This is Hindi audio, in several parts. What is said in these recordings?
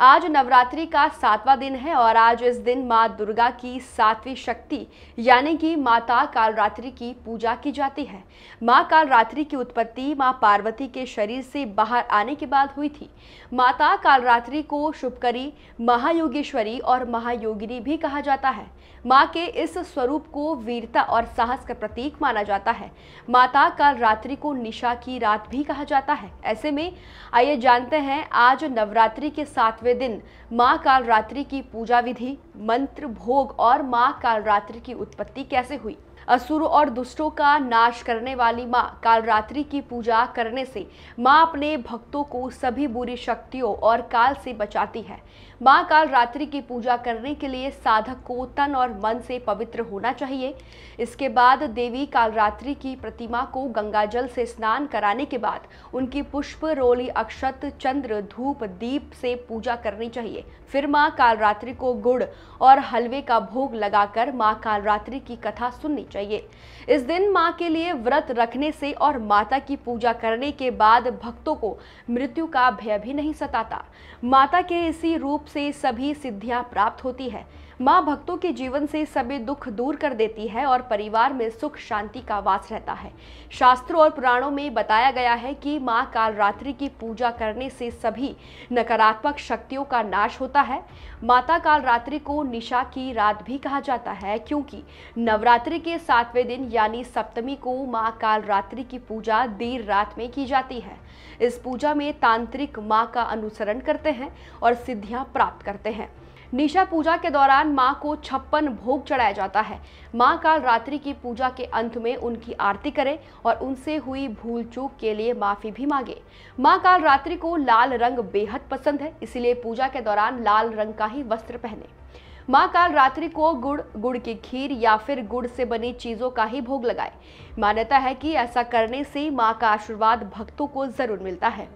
आज नवरात्रि का 7वां दिन है और आज इस दिन मां दुर्गा की 7वीं शक्ति यानी कि माता कालरात्रि की पूजा की जाती है। मां कालरात्रि की उत्पत्ति मां पार्वती के शरीर से बाहर आने के बाद हुई थी। माता कालरात्रि को शुभकरी, महायोगेश्वरी और महायोगिनी भी कहा जाता है। मां के इस स्वरूप को वीरता और साहस का प्रतीक माना जाता है। माता कालरात्रि को निशा की रात भी कहा जाता है। ऐसे में आइए जानते हैं आज नवरात्रि के 7वें दिन मां कालरात्रि की पूजा विधि, मंत्र, भोग और मां कालरात्रि की उत्पत्ति कैसे हुई। असुरों और दुष्टों का नाश करने वाली मां कालरात्रि की पूजा करने से मां अपने भक्तों को सभी बुरी शक्तियों और काल से बचाती है। मां कालरात्रि की पूजा करने के लिए साधक को तन और मन से पवित्र होना चाहिए। इसके बाद देवी कालरात्रि की प्रतिमा को गंगाजल से स्नान कराने के बाद उनकी पुष्प, रोली, अक्षत, चंद्र, धूप, दीप से पूजा करनी चाहिए। फिर मां कालरात्रि को गुड़ और हलवे का भोग लगाकर मां कालरात्रि की कथा सुननी चाहिए। इस दिन मां के लिए व्रत रखने से और माता की पूजा करने के बाद भक्तों को मृत्यु का भय भी नहीं सताता। माता के इसी रूप से सभी सिद्धियां प्राप्त होती है। मां भक्तों के जीवन से सभी दुख दूर कर देती है और परिवार में सुख शांति का वास रहता है। शास्त्रों और पुराणों में बताया गया है कि मां कालरात्रि की पूजा करने से सभी नकारात्मक शक्तियों का नाश होता है। माता कालरात्रि को निशा की रात भी कहा जाता है क्योंकि नवरात्रि के 7वें दिन यानी सप्तमी को मां कालरात्रि की पूजा देर रात में की जाती है। इस पूजा में तांत्रिक मां का अनुसरण करते हैं और सिद्धियां प्राप्त करते हैं। निशा पूजा के दौरान मां को 56 भोग चढ़ाया जाता है। मां कालरात्रि की पूजा के अंत में उनकी आरती करें और उनसे हुई भूल चूक के लिए माफी भी मांगे। मां कालरात्रि को लाल रंग बेहद पसंद है, इसलिए पूजा के दौरान लाल रंग का ही वस्त्र पहने। मां कालरात्रि को गुड़ की खीर या फिर गुड़ से बनी चीजों का ही भोग लगाए। मान्यता है कि ऐसा करने से मां का आशीर्वाद भक्तों को जरूर मिलता है।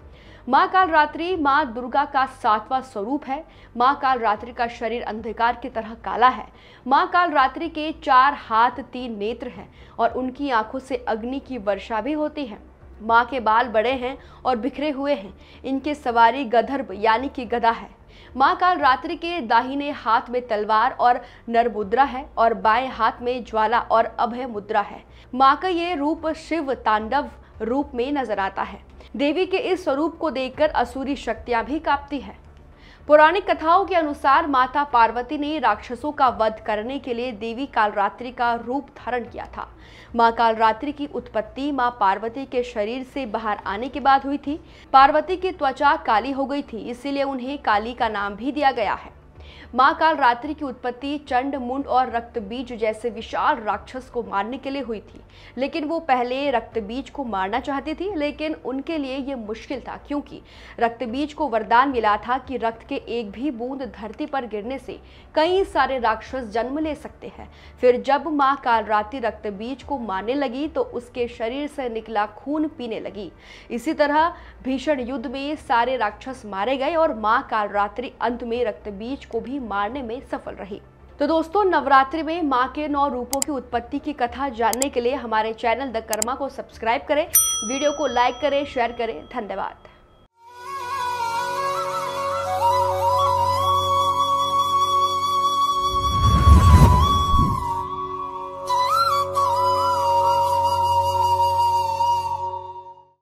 मां कालरात्रि मां दुर्गा का 7वां स्वरूप है। मां कालरात्रि का शरीर अंधकार की तरह काला है। मां कालरात्रि के 4 हाथ 3 नेत्र हैं और उनकी आंखों से अग्नि की वर्षा भी होती है। मां के बाल बड़े हैं और बिखरे हुए हैं। इनके सवारी गदर्भ यानी कि गदा है। मां कालरात्रि के दाहिने हाथ में तलवार और नर मुद्रा है और बाएं हाथ में ज्वाला और अभय मुद्रा है। मां का ये रूप शिव तांडव रूप में नजर आता है। देवी के इस स्वरूप को देखकर असुरी शक्तियां भी कांपती है। पौराणिक कथाओं के अनुसार माता पार्वती ने राक्षसों का वध करने के लिए देवी कालरात्रि का रूप धारण किया था। मां कालरात्रि की उत्पत्ति मां पार्वती के शरीर से बाहर आने के बाद हुई थी। पार्वती की त्वचा काली हो गई थी, इसीलिए उन्हें काली का नाम भी दिया गया है। मां कालरात्रि की उत्पत्ति चंड, मुंड और रक्तबीज जैसे विशाल राक्षस को मारने के लिए हुई थी, लेकिन वो पहले रक्तबीज को मारना चाहती थी, लेकिन उनके लिए ये मुश्किल था क्योंकि रक्तबीज को वरदान मिला था कि रक्त के एक भी बूंद धरती पर गिरने से कई सारे राक्षस जन्म ले सकते हैं। फिर जब मां कालरात्रि रक्तबीज को मारने लगी तो उसके शरीर से निकला खून पीने लगी। इसी तरह भीषण युद्ध में सारे राक्षस मारे गए और मां कालरात्रि अंत में रक्तबीज को भी मारने में सफल रही। तो दोस्तों, नवरात्रि में मां के 9 रूपों की उत्पत्ति की कथा जानने के लिए हमारे चैनल द कर्मा को सब्सक्राइब करें, वीडियो को लाइक करें, शेयर करें। धन्यवाद।